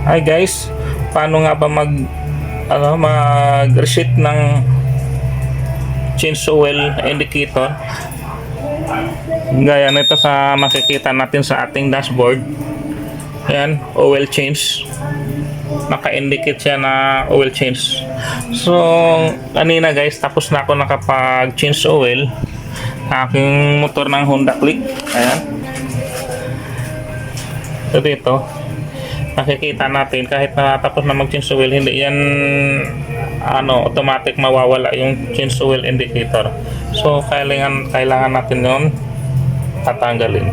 Hi guys, paano nga ba mag-reset ng change oil indicator? Gaya nito sa makikita natin sa ating dashboard. Ayan, oil change. Naka-indicate siya na oil change. So, kanina guys, tapos na ako nakapag-change oil aking motor ng Honda Click. Ayan. So dito, nakikita natin kahit na tapos na mag-change oil, hindi yan automatic mawawala yung change oil indicator. So kailangan natin yon tatanggalin.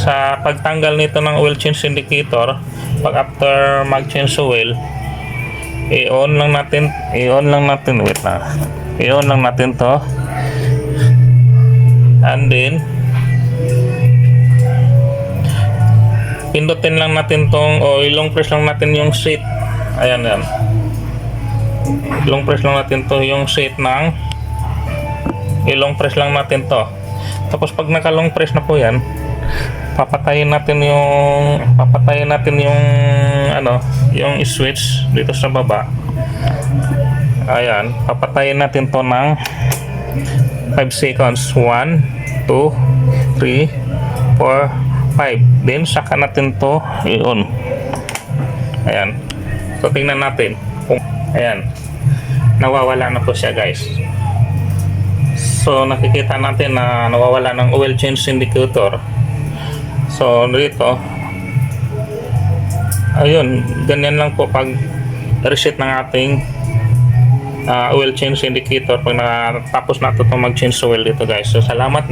Sa pagtanggal nito ng oil change indicator, pag after mag-change oil, i-on lang natin to, and then pindutin lang natin tong ilong press lang natin yung seat. Ayan yan. Ilong press lang natin to yung seat ng ilong press lang natin to. Tapos pag naka-long press na po yan, papatayin natin yung switch dito sa baba. Ayan, papatayin natin to ng 5 seconds. 1, 2, 3, 4, 5. Then saka natin to i-on. Ayan. So tingnan natin. Ayan. Nawawala na po siya guys. So nakikita natin na nawawala ng oil change indicator. So dito, ayun, ganyan lang po pag reset ng ating oil change indicator pag natapos na ito mag-change oil dito guys. So salamat